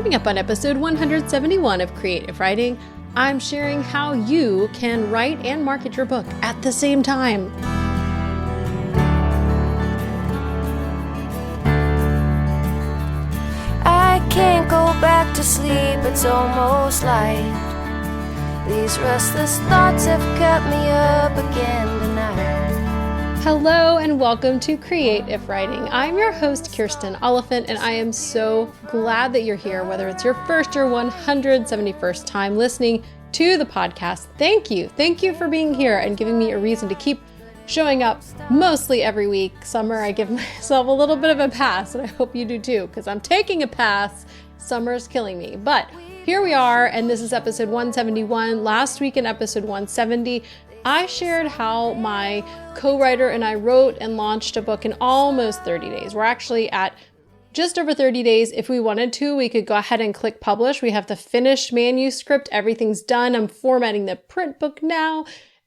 Coming up on episode 171 of Creative Writing, I'm sharing how you can write and market your book at the same time. I can't go back to sleep, it's almost light. These restless thoughts have kept me up again tonight. Hello and welcome to Creative Writing. I'm your host, Kirsten Oliphant, and I am so glad that you're here, whether it's your first or 171st time listening to the podcast. Thank you. Thank you for being here and giving me a reason to keep showing up mostly every week. Summer, I give myself a little bit of a pass, and I hope you do too, because I'm taking a pass. Summer's killing me. But here we are, and this is episode 171. Last week in episode 170, I shared how my co-writer and I wrote and launched a book in almost 30 days. We're actually at just over 30 days. If we wanted to, we could go ahead and click publish. We have the finished manuscript. Everything's done. I'm formatting the print book now.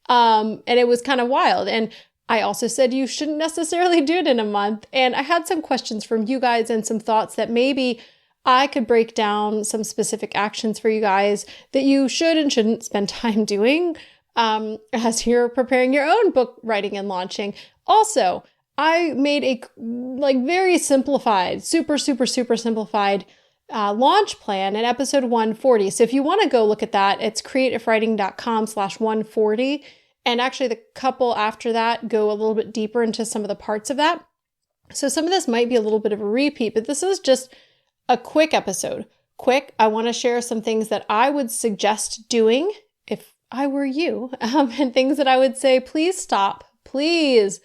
And it was kind of wild. And I also said you shouldn't necessarily do it in a month. And I had some questions from you guys and some thoughts that maybe I could break down some specific actions for you guys that you should and shouldn't spend time doing as you're preparing your own book writing and launching. Also, I made a very simplified, super simplified launch plan in episode 140. So if you want to go look at that, it's creativewriting.com/140. And actually the couple after that go a little bit deeper into some of the parts of that. So some of this might be a little bit of a repeat, but this is just a quick episode. I want to share some things that I would suggest doing if I were you, and things that I would say, please stop, please,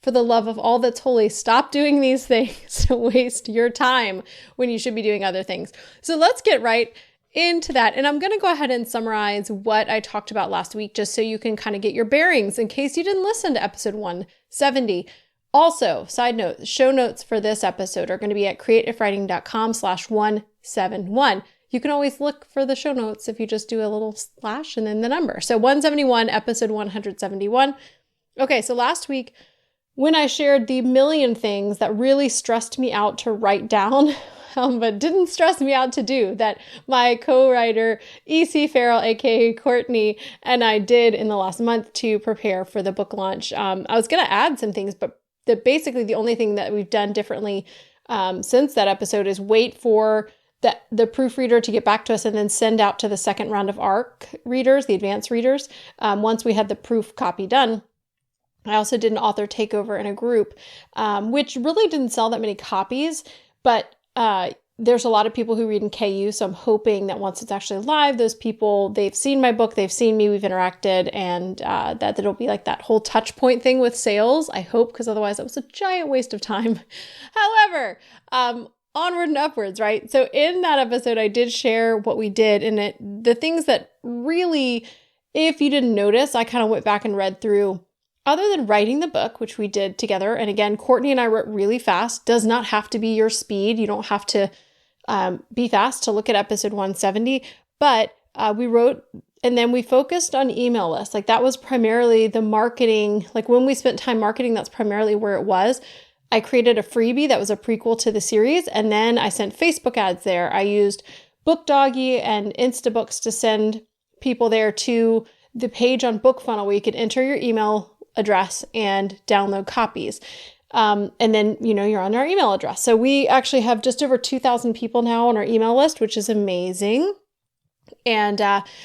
for the love of all that's holy, stop doing these things to waste your time when you should be doing other things. So let's get right into that. And I'm going to go ahead and summarize what I talked about last week, just so you can kind of get your bearings in case you didn't listen to episode 170. Also, side note, show notes for this episode are going to be at creativewriting.com/171. You can always look for the show notes if you just do a little slash and then the number. So 171, episode 171. Okay, so last week when I shared the million things that really stressed me out to write down, but didn't stress me out to do, that my co-writer E.C. Farrell, aka Courtney, and I did in the last month to prepare for the book launch. I was going to add some things, but basically the only thing that we've done differently since that episode is wait for the proofreader to get back to us and then send out to the second round of ARC readers, the advanced readers, once we had the proof copy done. I also did an author takeover in a group, which really didn't sell that many copies, but there's a lot of people who read in KU, so I'm hoping that once it's actually live, those people, they've seen my book, they've seen me, we've interacted, and that it'll be like that whole touch point thing with sales, I hope, because otherwise that was a giant waste of time. However, onward and upwards, right? So in that episode, I did share what we did, and the things that really, if you didn't notice, I kind of went back and read through. Other than writing the book, which we did together, and again, Courtney and I wrote really fast, does not have to be your speed. You don't have to be fast to look at episode 170, but we wrote, and then we focused on email lists. Like that was primarily the marketing. Like when we spent time marketing, that's primarily where it was. I created a freebie that was a prequel to the series, and then I sent Facebook ads there. I used BookDoggy and Instabooks to send people there to the page on BookFunnel where you could enter your email address and download copies. And then, you're on our email address. So we actually have just over 2,000 people now on our email list, which is amazing. And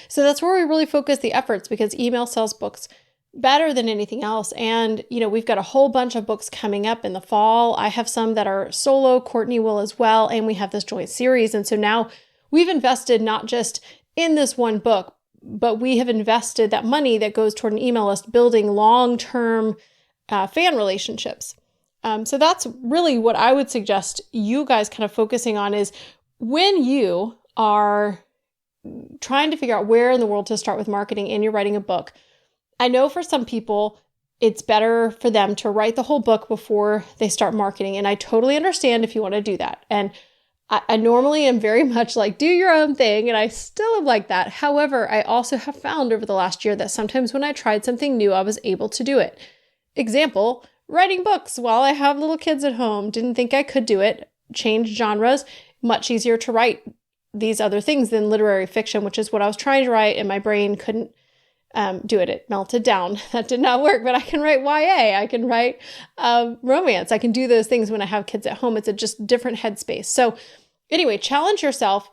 so that's where we really focus the efforts, because email sells books better than anything else. And, we've got a whole bunch of books coming up in the fall. I have some that are solo, Courtney will as well. And we have this joint series. And so now we've invested not just in this one book, but we have invested that money that goes toward an email list, building long-term fan relationships. So that's really what I would suggest you guys kind of focusing on is when you are trying to figure out where in the world to start with marketing and you're writing a book. I know for some people, it's better for them to write the whole book before they start marketing. And I totally understand if you want to do that. And I normally am very much like, do your own thing. And I still am like that. However, I also have found over the last year that sometimes when I tried something new, I was able to do it. Example, writing books while I have little kids at home. Didn't think I could do it. Change genres. Much easier to write these other things than literary fiction, which is what I was trying to write, and my brain couldn't do it. It melted down. That did not work, but I can write YA. I can write romance. I can do those things when I have kids at home. It's a just different headspace. So anyway, challenge yourself.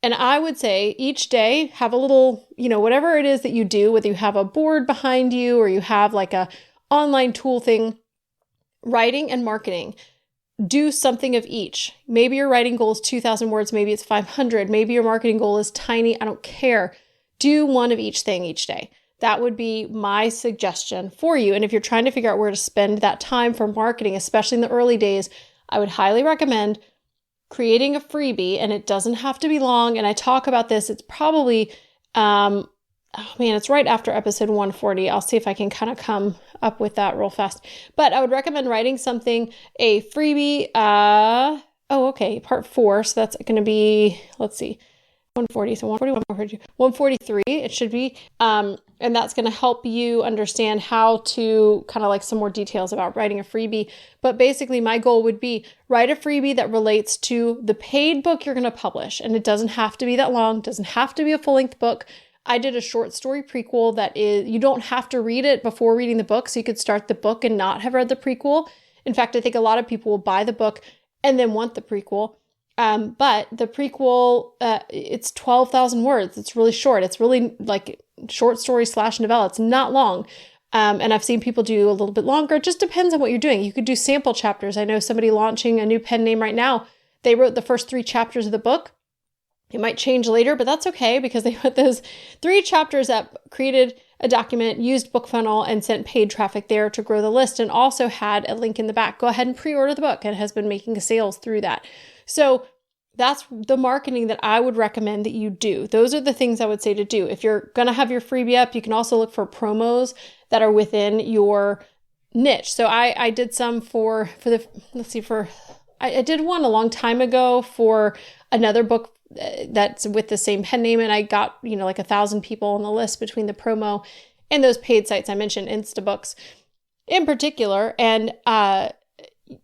And I would say each day have a little, whatever it is that you do, whether you have a board behind you or you have like a online tool thing, writing and marketing, do something of each. Maybe your writing goal is 2,000 words. Maybe it's 500. Maybe your marketing goal is tiny. I don't care. Do one of each thing each day. That would be my suggestion for you. And if you're trying to figure out where to spend that time for marketing, especially in the early days, I would highly recommend creating a freebie, and it doesn't have to be long. And I talk about this. It's probably, it's right after episode 140. I'll see if I can kind of come up with that real fast. But I would recommend writing something, a freebie. Part 4. So that's going to be, let's see, 140. So 141, 143, it should be. And that's going to help you understand how to kind of like some more details about writing a freebie. But basically my goal would be write a freebie that relates to the paid book you're going to publish. And it doesn't have to be that long, doesn't have to be a full-length book. I did a short story prequel that is, you don't have to read it before reading the book. So you could start the book and not have read the prequel. In fact, I think a lot of people will buy the book and then want the prequel. But the prequel, it's 12,000 words. It's really short. It's really like short story / novella. It's not long. And I've seen people do a little bit longer. It just depends on what you're doing. You could do sample chapters. I know somebody launching a new pen name right now. They wrote the first 3 chapters of the book. It might change later, but that's okay because they put those 3 chapters up, created a document, used BookFunnel, and sent paid traffic there to grow the list, and also had a link in the back. Go ahead and pre-order the book, and has been making sales through that. So that's the marketing that I would recommend that you do. Those are the things I would say to do. If you're going to have your freebie up, you can also look for promos that are within your niche. So I did some I did one a long time ago for another book that's with the same pen name. And I got, like 1,000 people on the list between the promo and those paid sites I mentioned, Instabooks in particular. And,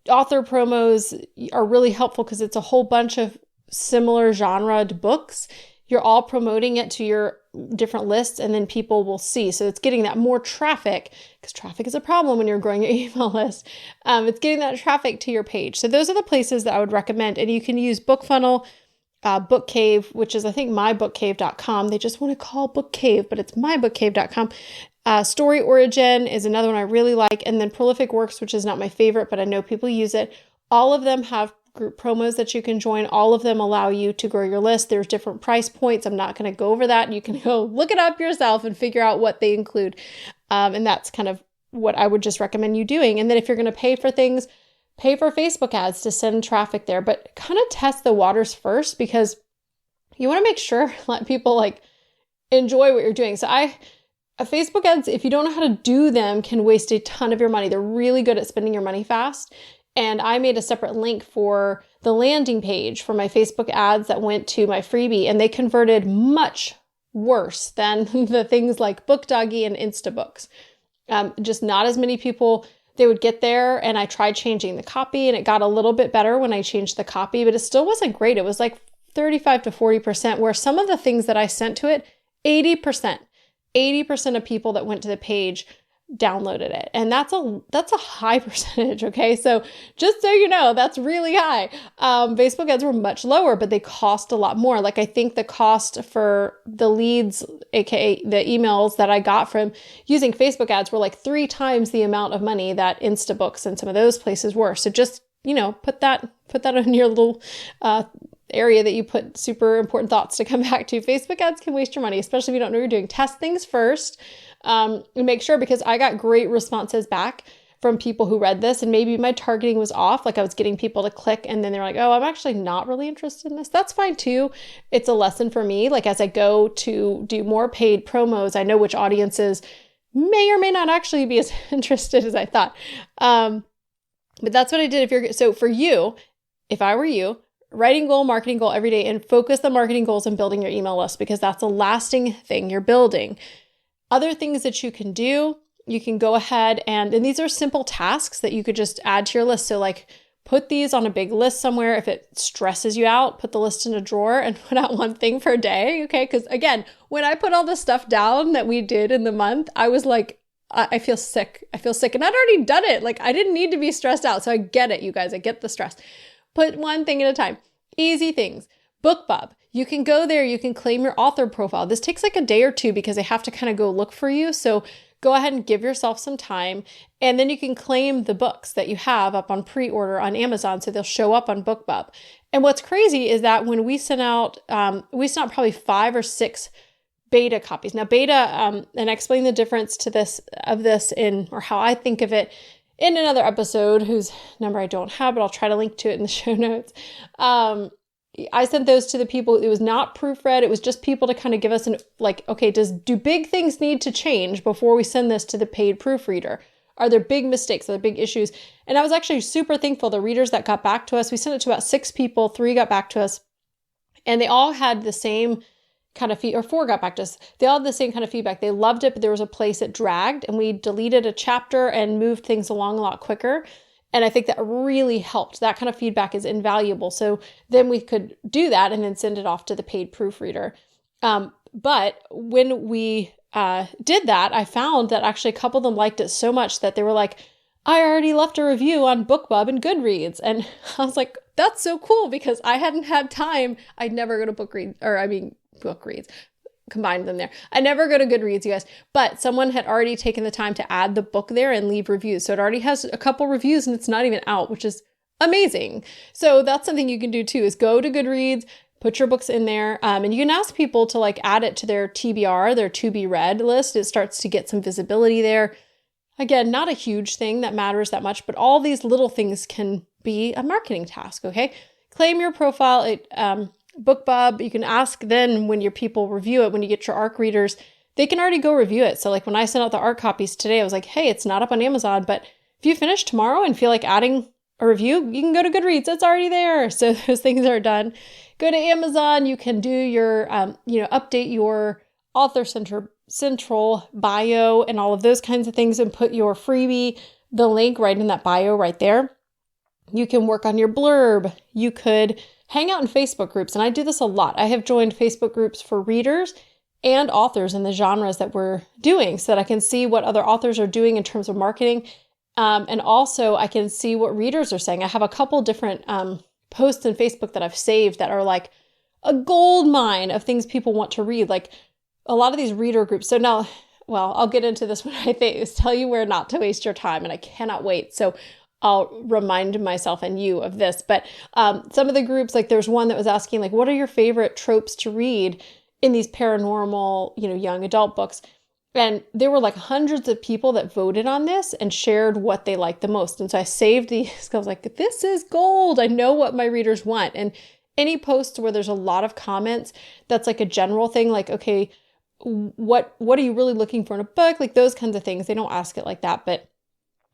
author promos are really helpful because it's a whole bunch of similar genred books. You're all promoting it to your different lists, and then people will see. So it's getting that more traffic, because traffic is a problem when you're growing your email list. It's getting that traffic to your page. So those are the places that I would recommend. And you can use BookFunnel, BookCave, which is, I think, mybookcave.com. They just want to call BookCave, but it's mybookcave.com. Story Origin is another one I really like. And then Prolific Works, which is not my favorite, but I know people use it. All of them have group promos that you can join. All of them allow you to grow your list. There's different price points. I'm not going to go over that. You can go look it up yourself and figure out what they include. And that's kind of what I would just recommend you doing. And then if you're going to pay for things, pay for Facebook ads to send traffic there, but kind of test the waters first, because you want to make sure let people enjoy what you're doing. So Facebook ads, if you don't know how to do them, can waste a ton of your money. They're really good at spending your money fast. And I made a separate link for the landing page for my Facebook ads that went to my freebie, and they converted much worse than the things like BookDoggy and Instabooks. Just not as many people, they would get there, and I tried changing the copy, and it got a little bit better when I changed the copy, but it still wasn't great. It was like 35 to 40%, where some of the things that I sent to it, 80% of people that went to the page downloaded it. And that's a high percentage. Okay. So just so you know, that's really high. Facebook ads were much lower, but they cost a lot more. Like I think the cost for the leads, AKA the emails that I got from using Facebook ads, were like 3 times the amount of money that Instabooks and some of those places were. So just, put that on your little, area that you put super important thoughts to come back to. Facebook ads can waste your money, especially if you don't know what you're doing. Test things first. And make sure, because I got great responses back from people who read this, and maybe my targeting was off. Like I was getting people to click and then they're like, oh, I'm actually not really interested in this. That's fine too. It's a lesson for me. Like as I go to do more paid promos, I know which audiences may or may not actually be as interested as I thought. But that's what I did. So for you, if I were you, writing goal, marketing goal every day, and focus the marketing goals on building your email list, because that's a lasting thing you're building. Other things that you can do, you can go ahead and these are simple tasks that you could just add to your list. So like put these on a big list somewhere. If it stresses you out, put the list in a drawer and put out one thing per day. Okay. Because again, when I put all the stuff down that we did in the month, I was like, I feel sick. I feel sick. And I'd already done it. Like I didn't need to be stressed out. So I get it, you guys. I get the stress. Put one thing at a time. Easy things. BookBub. You can go there. You can claim your author profile. This takes like a day or two because they have to kind of go look for you. So go ahead and give yourself some time. And then you can claim the books that you have up on pre-order on Amazon. So they'll show up on BookBub. And what's crazy is that when we sent out probably 5 or 6 beta copies. Now beta, and I explain the difference to this or how I think of it in another episode whose number I don't have, but I'll try to link to it in the show notes. I sent those to the people. It was not proofread. It was just people to kind of give us okay, do big things need to change before we send this to the paid proofreader? Are there big mistakes? Are there big issues? And I was actually super thankful. The readers that got back to us, we sent it to about 6 people, 3 got back to us, and they all had the same kind of or 4 got back to us. They all had the same kind of feedback. They loved it, but there was a place it dragged, and we deleted a chapter and moved things along a lot quicker. And I think that really helped. That kind of feedback is invaluable. So then we could do that and then send it off to the paid proofreader. But when we did that, I found that actually a couple of them liked it so much that they were like, I already left a review on BookBub and Goodreads. And I was like, that's so cool because I hadn't had time. I'd never go to Bookreads. Combine them there. I never go to Goodreads, you guys, but someone had already taken the time to add the book there and leave reviews. So it already has a couple reviews and it's not even out, which is amazing. So that's something you can do too, is go to Goodreads, put your books in there, and you can ask people to add it to their TBR, their to be read list. It starts to get some visibility there. Again, not a huge thing that matters that much, but all these little things can be a marketing task, okay? Claim your profile. BookBub, you can ask then when your people review it, when you get your ARC readers, they can already go review it. So when I sent out the ARC copies today, I was like, hey, it's not up on Amazon, but if you finish tomorrow and feel like adding a review, you can go to Goodreads. It's already there. So those things are done. Go to Amazon. You can do your, update your author central bio and all of those kinds of things and put your freebie, the link right in that bio right there. You can work on your blurb. You could hang out in Facebook groups. And I do this a lot. I have joined Facebook groups for readers and authors in the genres that we're doing so that I can see what other authors are doing in terms of marketing. And also I can see what readers are saying. I have a couple different posts in Facebook that I've saved that are like a gold mine of things people want to read. Like a lot of these reader groups. So now, I'll get into this when I tell you where not to waste your time. And I cannot wait. So I'll remind myself and you of this. But some of the groups, there's one that was asking, what are your favorite tropes to read in these paranormal, young adult books? And there were hundreds of people that voted on this and shared what they liked the most. And so I saved these because I was like, this is gold. I know what my readers want. And any post where there's a lot of comments, that's a general thing, okay, what are you really looking for in a book? Those kinds of things. They don't ask it like that, but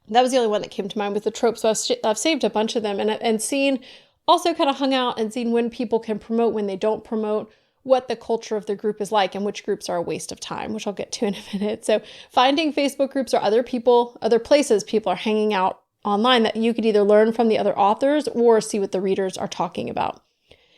that was the only one that came to mind with the tropes. So I've saved a bunch of them and seen, also kind of hung out and seen when people can promote, when they don't promote, what the culture of the group is like and which groups are a waste of time, which I'll get to in a minute. So finding Facebook groups or other places people are hanging out online that you could either learn from the other authors or see what the readers are talking about.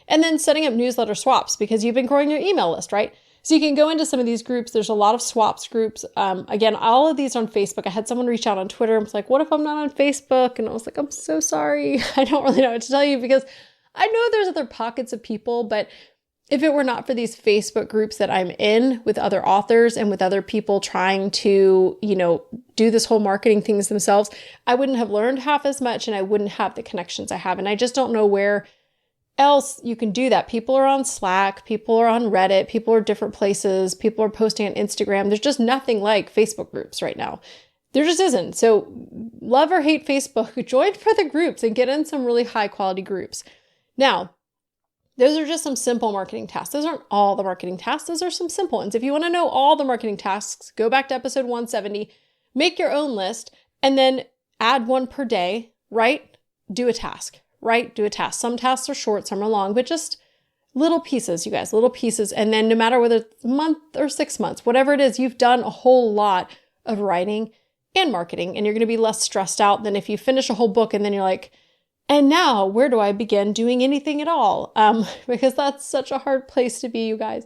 And then setting up newsletter swaps because you've been growing your email list, right? So you can go into some of these groups. There's a lot of swaps groups. Again, all of these are on Facebook. I had someone reach out on Twitter and was like, what if I'm not on Facebook? And I was like, I'm so sorry. I don't really know what to tell you because I know there's other pockets of people, but if it were not for these Facebook groups that I'm in with other authors and with other people trying to, do this whole marketing things themselves, I wouldn't have learned half as much and I wouldn't have the connections I have. And I just don't know where else you can do that. People are on Slack, people are on Reddit, people are different places, people are posting on Instagram. There's just nothing like Facebook groups right now. There just isn't. So love or hate Facebook, join for the groups and get in some really high quality groups. Now, those are just some simple marketing tasks. Those aren't all the marketing tasks. Those are some simple ones. If you want to know all the marketing tasks, go back to episode 170, make your own list, and then add one per day, right? Do a task. Right? Do a task. Some tasks are short, some are long, but just little pieces, you guys, little pieces. And then no matter whether it's a month or 6 months, whatever it is, you've done a whole lot of writing and marketing, and you're going to be less stressed out than if you finish a whole book and then you're like, And now, where do I begin doing anything at all? Because that's such a hard place to be, you guys.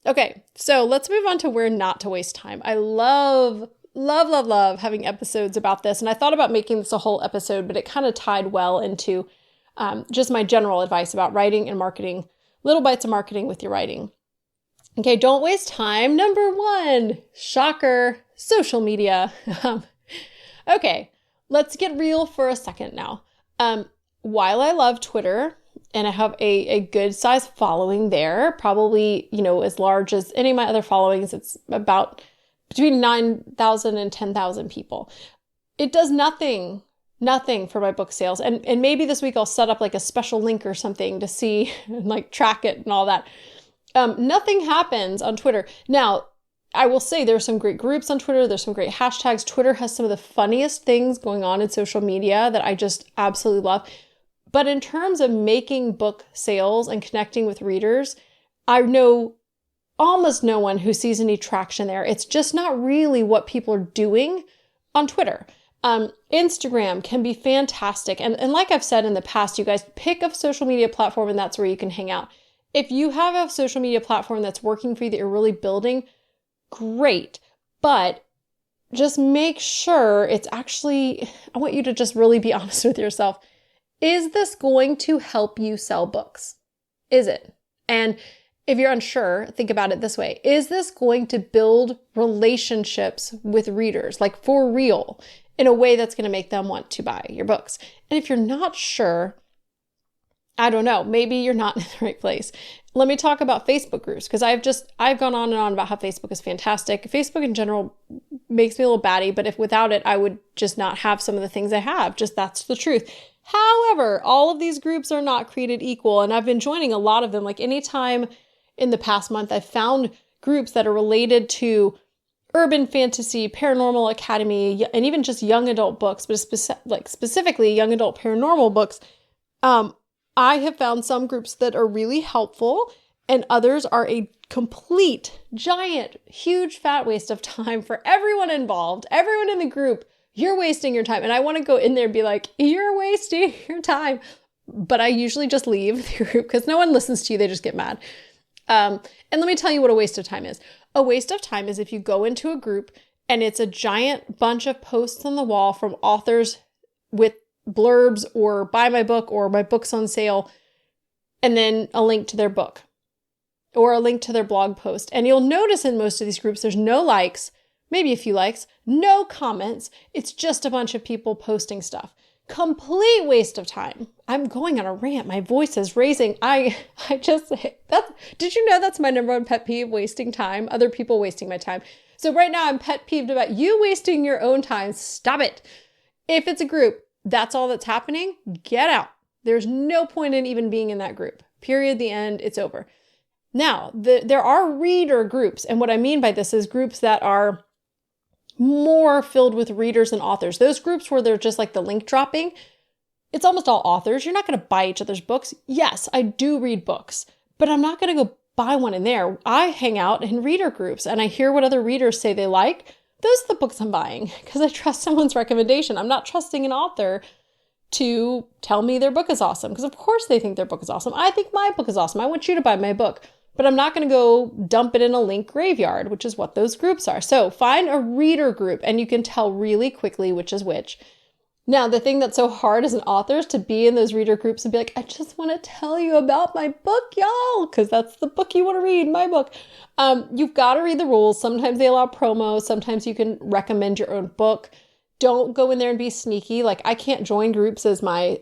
Okay, so let's move on to where not to waste time. I love having episodes about this. And I thought about making this a whole episode, but it kind of tied well into just my general advice about writing and marketing, little bites of marketing with your writing. Okay, don't waste time. Number 1, shocker, social media. Okay, let's get real for a second now. While I love Twitter and I have a good size following there, probably, as large as any of my other followings, it's about between 9,000 and 10,000 people. It does nothing for my book sales. And maybe this week I'll set up like a special link or something to see and like track it and all that. Nothing happens on Twitter. Now, I will say there's some great groups on Twitter. There's some great hashtags. Twitter has some of the funniest things going on in social media that I just absolutely love. But in terms of making book sales and connecting with readers, I know almost no one who sees any traction there. It's just not really what people are doing on Twitter. Instagram can be fantastic. And like I've said in the past, you guys pick a social media platform and that's where you can hang out. If you have a social media platform that's working for you, that you're really building, great. But just make sure it's actually, I want you to just really be honest with yourself. Is this going to help you sell books? Is it? And if you're unsure, think about it this way. Is this going to build relationships with readers, like for real, in a way that's going to make them want to buy your books? And if you're not sure, I don't know, maybe you're not in the right place. Let me talk about Facebook groups, because I've gone on and on about how Facebook is fantastic. Facebook in general makes me a little batty, but if without it, I would just not have some of the things I have. Just that's the truth. However, all of these groups are not created equal, and I've been joining a lot of them. Like anytime in the past month, I've found groups that are related to urban fantasy, paranormal academy, and even just young adult books, but specifically young adult paranormal books. I have found some groups that are really helpful and others are a complete, giant, huge, fat waste of time for everyone involved, everyone in the group. You're wasting your time. And I want to go in there and be like, you're wasting your time. But I usually just leave the group because no one listens to you. They just get mad. And let me tell you what a waste of time is. A waste of time is if you go into a group and it's a giant bunch of posts on the wall from authors with blurbs or buy my book or my book's on sale, and then a link to their book or a link to their blog post. And you'll notice in most of these groups, there's no likes, maybe a few likes, no comments. It's just a bunch of people posting stuff. Complete waste of time. I'm going on a rant. My voice is raising. Did you know that's my number one pet peeve, wasting time, other people wasting my time. So right now I'm pet peeved about you wasting your own time. Stop it. If it's a group, that's all that's happening, get out. There's no point in even being in that group. Period. The end. It's over. Now, there are reader groups. And what I mean by this is groups that are more filled with readers and authors. Those groups where they're just like the link dropping, it's almost all authors. You're not going to buy each other's books. Yes, I do read books, but I'm not going to go buy one in there. I hang out in reader groups and I hear what other readers say they like. Those are the books I'm buying because I trust someone's recommendation. I'm not trusting an author to tell me their book is awesome because of course they think their book is awesome. I think my book is awesome. I want you to buy my book, but I'm not going to go dump it in a link graveyard, which is what those groups are. So find a reader group and you can tell really quickly which is which. Now, the thing that's so hard as an author is to be in those reader groups and be like, I just want to tell you about my book, y'all, because that's the book you want to read, my book. You've got to read the rules. Sometimes they allow promos. Sometimes you can recommend your own book. Don't go in there and be sneaky. Like I can't join groups as my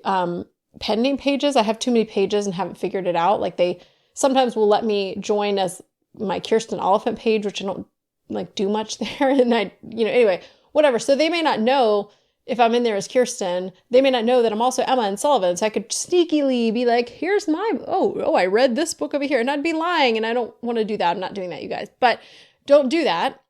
pending pages. I have too many pages and haven't figured it out. Like they sometimes will let me join as my Kirsten Oliphant page, which I don't like do much there. And anyway, whatever. So they may not know if I'm in there as Kirsten, they may not know that I'm also Emma and Sullivan. So I could sneakily be like, here's my, I read this book over here. And I'd be lying. And I don't want to do that. I'm not doing that, you guys. But don't do that.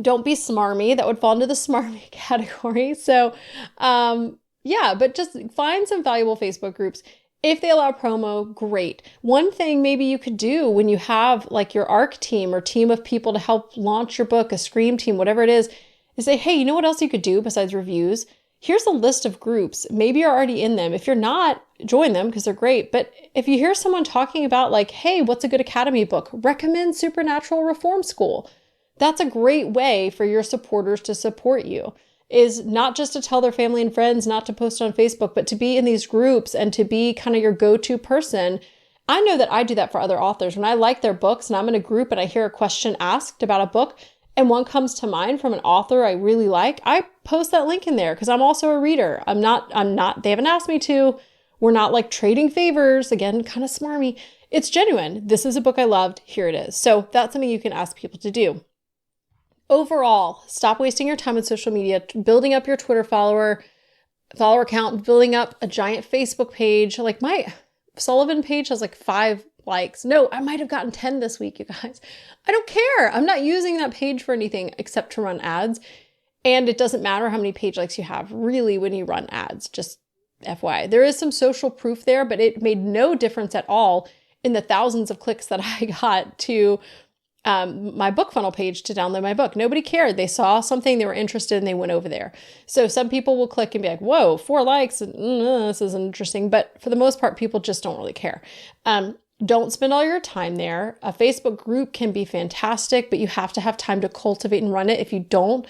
Don't be smarmy. That would fall into the smarmy category. So, but just find some valuable Facebook groups. If they allow promo, great. One thing maybe you could do when you have like your ARC team or team of people to help launch your book, a Scream team, whatever it is say, hey, you know what else you could do besides reviews? here's a list of groups. Maybe you're already in them. If you're not, join them because they're great. But if you hear someone talking about like, hey, what's a good academy book? Recommend Supernatural Reform School. That's a great way for your supporters to support you, is not just to tell their family and friends, not to post on Facebook, but to be in these groups and to be kind of your go-to person. I know that I do that for other authors. When I like their books and I'm in a group and I hear a question asked about a book and one comes to mind from an author I really like, I post that link in there because I'm also a reader. I'm not, they haven't asked me to. We're not like trading favors. Again, kind of smarmy. It's genuine. This is a book I loved. Here it is. So that's something you can ask people to do. Overall, stop wasting your time on social media, building up your Twitter follower count, building up a giant Facebook page. Like my Sullivan page has like 5 likes. No, I might have gotten 10 this week, you guys. I don't care. I'm not using that page for anything except to run ads. And it doesn't matter how many page likes you have really when you run ads, just FYI. There is some social proof there, but it made no difference at all in the thousands of clicks that I got to my book funnel page to download my book. Nobody cared. They saw something, they were interested, and they went over there. So some people will click and be like, whoa, 4 likes. This is interesting. But for the most part, people just don't really care. Don't spend all your time there. A Facebook group can be fantastic, but you have to have time to cultivate and run it. If you don't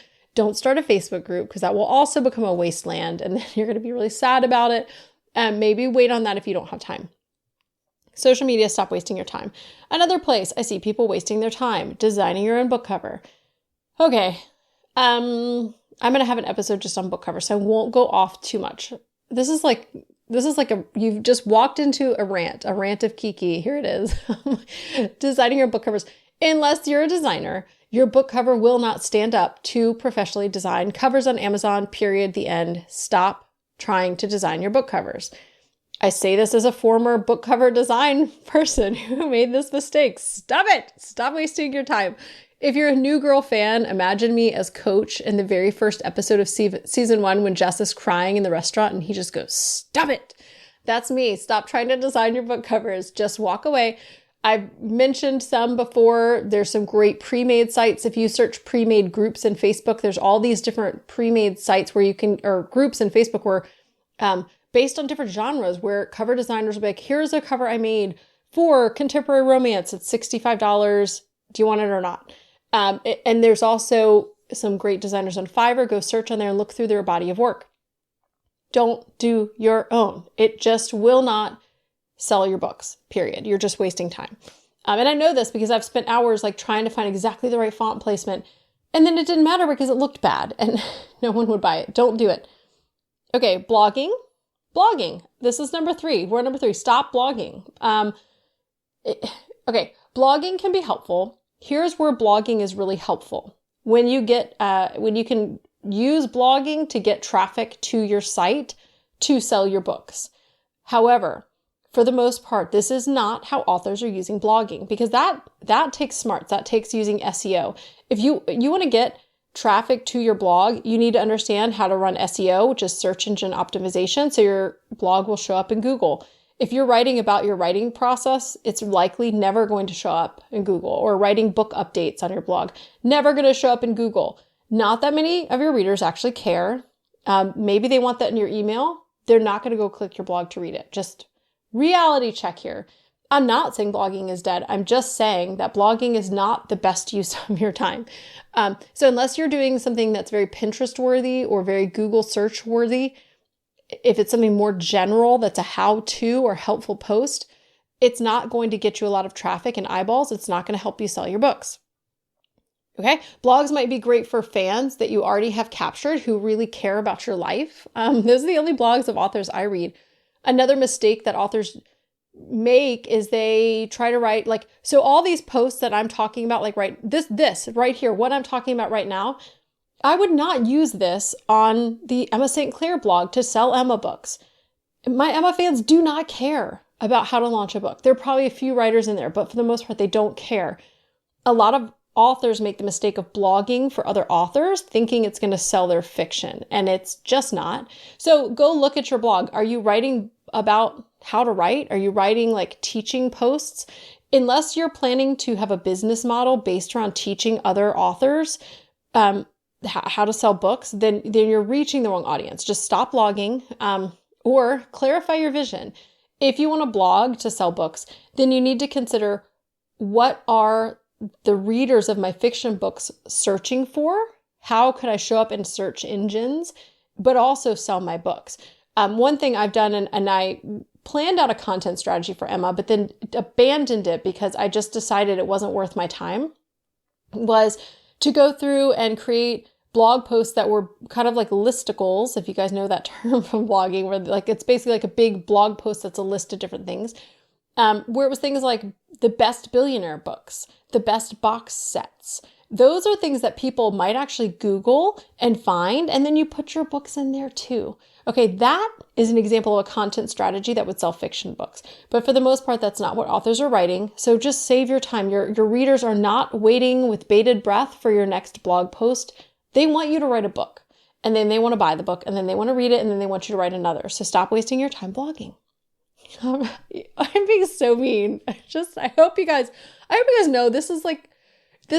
start a Facebook group because that will also become a wasteland and then you're going to be really sad about it. Maybe wait on that if you don't have time. Social media, stop wasting your time. Another place I see people wasting their time, designing your own book cover. Okay. I'm going to have an episode just on book covers, so I won't go off too much. This is like you've just walked into a rant of Kiki. Here it is. Designing your book covers. Unless you're a designer, your book cover will not stand up to professionally designed covers on Amazon, period, the end. Stop trying to design your book covers. I say this as a former book cover design person who made this mistake. Stop it. Stop wasting your time. If you're a New Girl fan, imagine me as Coach in the very first episode of season 1 when Jess is crying in the restaurant and he just goes, stop it. That's me. Stop trying to design your book covers. Just walk away. I've mentioned some before. There's some great pre-made sites. If you search pre-made groups in Facebook, there's all these different pre-made sites where you can, or groups in Facebook where, based on different genres, where cover designers will be like, here's a cover I made for contemporary romance. It's $65. Do you want it or not? And there's also some great designers on Fiverr. Go search on there and look through their body of work. Don't do your own. It just will not sell your books, period. You're just wasting time. And I know this because I've spent hours like trying to find exactly the right font placement. And then it didn't matter because it looked bad and no one would buy it. Don't do it. Okay, blogging. This is number 3. We're number 3. Stop blogging. Okay, blogging can be helpful. Here's where blogging is really helpful. When you can use blogging to get traffic to your site to sell your books. However, for the most part, this is not how authors are using blogging because that takes smarts. That takes using SEO. If you want to get traffic to your blog, you need to understand how to run SEO, which is search engine optimization, so your blog will show up in Google. If you're writing about your writing process, it's likely never going to show up in Google. Or writing book updates on your blog, never going to show up in Google. Not that many of your readers actually care. Maybe they want that in your email. They're not going to go click your blog to read it. Just reality check here. I'm not saying blogging is dead. I'm just saying that blogging is not the best use of your time. So unless you're doing something that's very Pinterest worthy or very Google search worthy, if it's something more general that's a how-to or helpful post, it's not going to get you a lot of traffic and eyeballs. It's not going to help you sell your books. Okay, blogs might be great for fans that you already have captured who really care about your life. Those are the only blogs of authors I read. Another mistake that authors make is they try to write so all these posts that I'm talking about, this right here, what I'm talking about right now, I would not use this on the Emma St. Clair blog to sell Emma books. My Emma fans do not care about how to launch a book. There are probably a few writers in there, but for the most part, they don't care. A lot of authors make the mistake of blogging for other authors, thinking it's going to sell their fiction, and it's just not. So go look at your blog. Are you writing about how to write? Are you writing teaching posts? Unless you're planning to have a business model based around teaching other authors, how to sell books, then you're reaching the wrong audience. Just stop blogging, or clarify your vision. If you want to blog to sell books, then you need to consider, what are the readers of my fiction books searching for? How could I show up in search engines, but also sell my books? One thing I've done, and I planned out a content strategy for Emma, but then abandoned it because I just decided it wasn't worth my time, was to go through and create blog posts that were kind of like listicles, if you guys know that term from blogging, where like it's basically like a big blog post that's a list of different things, where it was things like the best billionaire books, the best box sets. Those are things that people might actually Google and find, and then you put your books in there too. Okay, that is an example of a content strategy that would sell fiction books. But for the most part, that's not what authors are writing. So just save your time. Your readers are not waiting with bated breath for your next blog post. They want you to write a book, and then they want to buy the book, and then they want to read it, and then they want you to write another. So stop wasting your time blogging. I'm being so mean. I hope you guys know this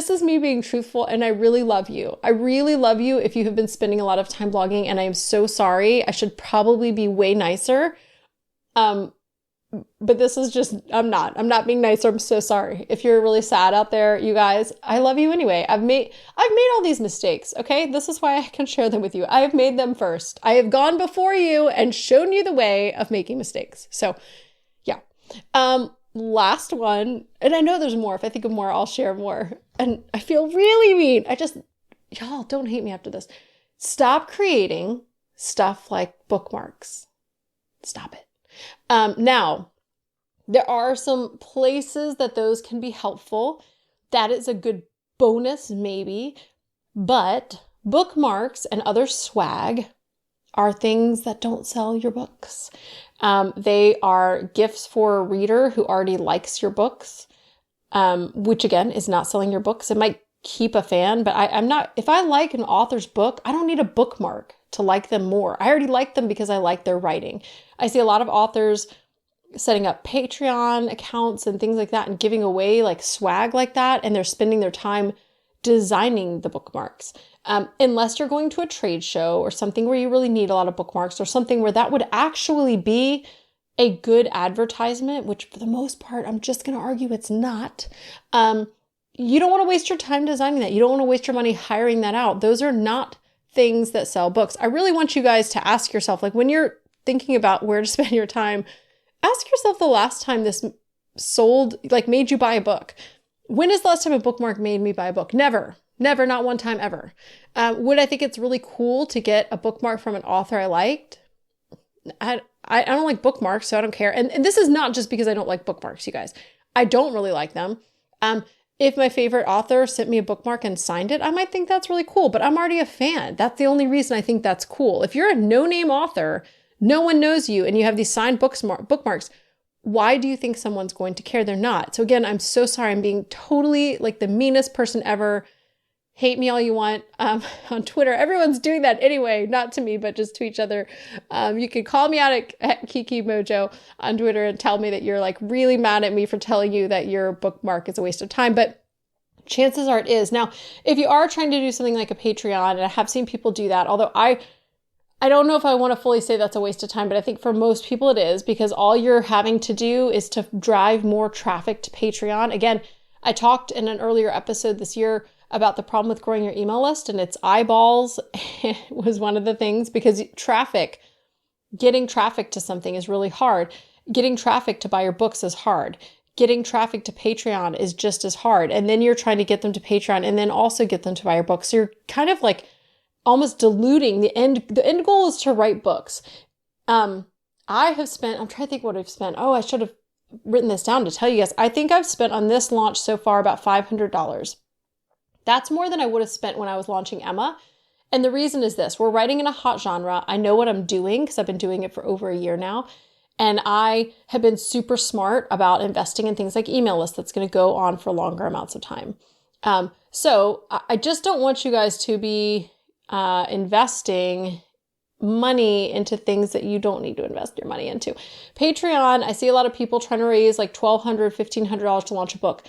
is me being truthful, and I really love you. I really love you if you have been spending a lot of time blogging, and I am so sorry. I should probably be way nicer. But this is just, I'm not being nicer. I'm so sorry. If you're really sad out there, you guys, I love you anyway. I've made all these mistakes. Okay. This is why I can share them with you. I have made them first. I have gone before you and shown you the way of making mistakes. So yeah. Last one, and I know there's more. If I think of more, I'll share more. And I feel really mean. Y'all don't hate me after this. Stop creating stuff like bookmarks. Stop it. Now, there are some places that those can be helpful. That is a good bonus, maybe. But bookmarks and other swag are things that don't sell your books. They are gifts for a reader who already likes your books, which again is not selling your books. It might keep a fan, but if I like an author's book, I don't need a bookmark to like them more. I already like them because I like their writing. I see a lot of authors setting up Patreon accounts and things like that and giving away like swag like that. And they're spending their time designing the bookmarks. Unless you're going to a trade show or something where you really need a lot of bookmarks, or something where that would actually be a good advertisement, which for the most part, I'm just going to argue it's not. You don't want to waste your time designing that. You don't want to waste your money hiring that out. Those are not things that sell books. I really want you guys to ask yourself, like when you're thinking about where to spend your time, ask yourself the last time this made you buy a book. When is the last time a bookmark made me buy a book? Never, not one time ever. Would I think it's really cool to get a bookmark from an author I liked? I don't like bookmarks, so I don't care. And this is not just because I don't like bookmarks, you guys. I don't really like them. If my favorite author sent me a bookmark and signed it, I might think that's really cool, but I'm already a fan. That's the only reason I think that's cool. If you're a no-name author, no one knows you, and you have these signed bookmarks, why do you think someone's going to care? They're not. So again, I'm so sorry. I'm being totally like the meanest person ever. Hate me all you want on Twitter. Everyone's doing that anyway, not to me, but just to each other. You can call me out at Kiki Mojo on Twitter and tell me that you're like really mad at me for telling you that your bookmark is a waste of time. But chances are it is. Now, if you are trying to do something like a Patreon, and I have seen people do that, although I don't know if I want to fully say that's a waste of time, but I think for most people it is, because all you're having to do is to drive more traffic to Patreon. Again, I talked in an earlier episode this year about the problem with growing your email list, and it's eyeballs was one of the things, because getting traffic to something is really hard. Getting traffic to buy your books is hard. Getting traffic to Patreon is just as hard. And then you're trying to get them to Patreon and then also get them to buy your books. So you're kind of like almost diluting the end. The end goal is to write books. I'm trying to think what I've spent. Oh, I should have written this down to tell you guys. I think I've spent on this launch so far about $500. That's more than I would have spent when I was launching Emma. And the reason is this: we're writing in a hot genre. I know what I'm doing because I've been doing it for over a year now. And I have been super smart about investing in things like email lists that's going to go on for longer amounts of time. So I just don't want you guys to be investing money into things that you don't need to invest your money into. Patreon, I see a lot of people trying to raise like $1,200, $1,500 to launch a book.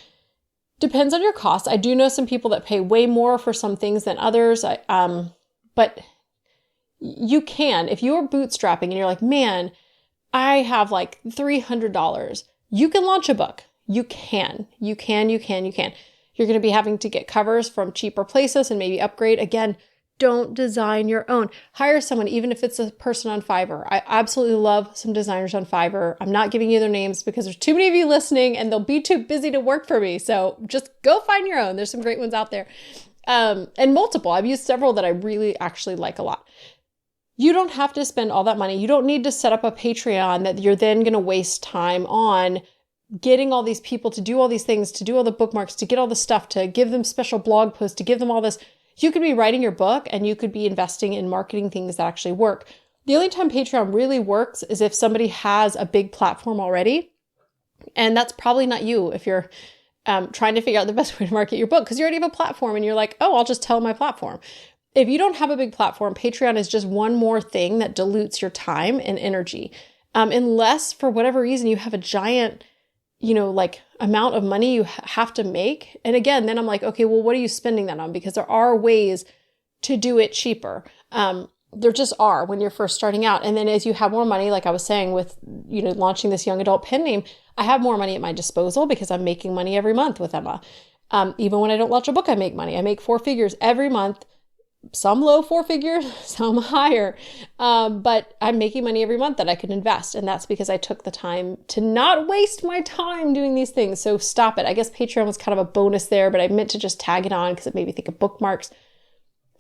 Depends on your costs. I do know some people that pay way more for some things than others. But you can, if you're bootstrapping and you're like, man, I have like $300, you can launch a book. You can. You're going to be having to get covers from cheaper places and maybe upgrade. Again, don't design your own. Hire someone, even if it's a person on Fiverr. I absolutely love some designers on Fiverr. I'm not giving you their names because there's too many of you listening and they'll be too busy to work for me. So just go find your own. There's some great ones out there. And multiple. I've used several that I really actually like a lot. You don't have to spend all that money. You don't need to set up a Patreon that you're then going to waste time on getting all these people to do all these things, to do all the bookmarks, to get all the stuff, to give them special blog posts, to give them all this. You could be writing your book and you could be investing in marketing things that actually work. The only time Patreon really works is if somebody has a big platform already. And that's probably not you if you're trying to figure out the best way to market your book because you already have a platform and you're like, oh, I'll just tell my platform. If you don't have a big platform, Patreon is just one more thing that dilutes your time and energy. Unless for whatever reason you have a giant, like amount of money you have to make. And again, then I'm like, okay, well, what are you spending that on? Because there are ways to do it cheaper. There just are when you're first starting out. And then as you have more money, like I was saying with, launching this young adult pen name, I have more money at my disposal because I'm making money every month with Emma. Even when I don't launch a book, I make money. I make 4 figures every month. Some low 4 figures, some higher. But I'm making money every month that I can invest. And that's because I took the time to not waste my time doing these things. So stop it. I guess Patreon was kind of a bonus there, but I meant to just tag it on because it made me think of bookmarks.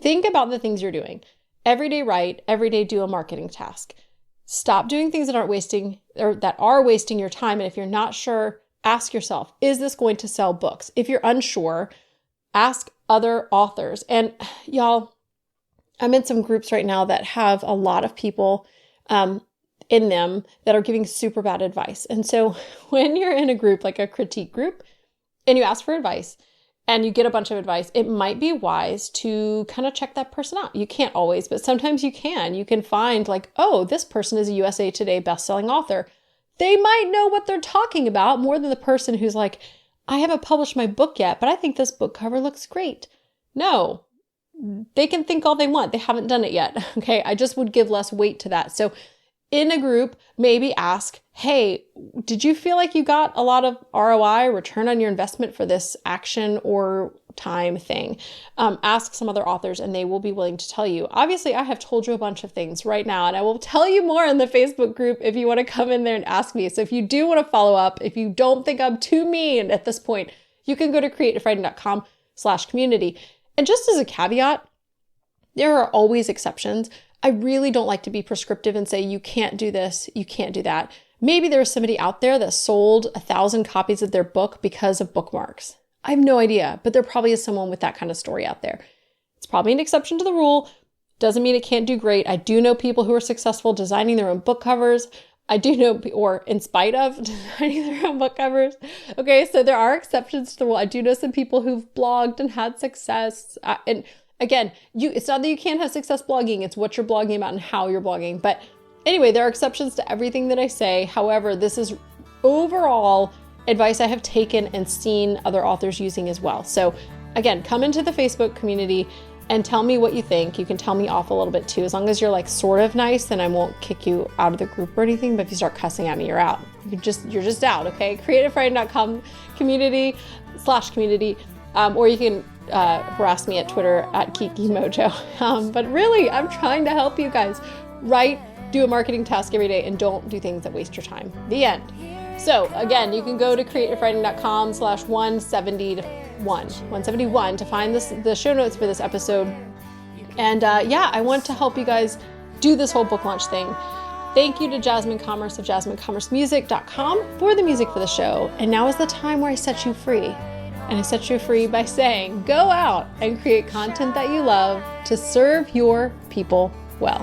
Think about the things you're doing. Every day write, every day do a marketing task. Stop doing things that are wasting your time. And if you're not sure, ask yourself, is this going to sell books? If you're unsure, ask other authors. And y'all, I'm in some groups right now that have a lot of people in them that are giving super bad advice. And so when you're in a group, like a critique group, and you ask for advice and you get a bunch of advice, it might be wise to kind of check that person out. You can't always, but sometimes you can. You can find like, oh, this person is a USA Today bestselling author. They might know what they're talking about more than the person who's like, I haven't published my book yet, but I think this book cover looks great. No, they can think all they want. They haven't done it yet. Okay. I just would give less weight to that. So in a group, maybe ask, hey, did you feel like you got a lot of ROI, return on your investment for this action or time thing? Ask some other authors and they will be willing to tell you. Obviously, I have told you a bunch of things right now, and I will tell you more in the Facebook group if you want to come in there and ask me. So if you do want to follow up, if you don't think I'm too mean at this point, you can go to creativewriting.com/community. And just as a caveat, there are always exceptions. I really don't like to be prescriptive and say, you can't do this, you can't do that. Maybe there's somebody out there that sold 1,000 copies of their book because of bookmarks. I have no idea, but there probably is someone with that kind of story out there. It's probably an exception to the rule. Doesn't mean it can't do great. I do know people who are successful designing their own book covers. I do know, or in spite of designing their own book covers. Okay, so there are exceptions to the rule. I do know some people who've blogged and had success. And again, it's not that you can't have success blogging. It's what you're blogging about and how you're blogging. But anyway, there are exceptions to everything that I say. However, this is overall advice I have taken and seen other authors using as well. So again, come into the Facebook community and tell me what you think. You can tell me off a little bit too. As long as you're like sort of nice, then I won't kick you out of the group or anything. But if you start cussing at me, you're out. You're just out, okay? creativewriting.com community. Or you can harass me at Twitter at Kiki Mojo. But really, I'm trying to help you guys. Write, do a marketing task every day, and don't do things that waste your time. The end. So again, you can go to creativewriting.com/171 to find the show notes for this episode. And I want to help you guys do this whole book launch thing. Thank you to Jasmine Commerce of JasmineCommerceMusic.com for the music for the show. And now is the time where I set you free. And I set you free by saying, go out and create content that you love to serve your people well.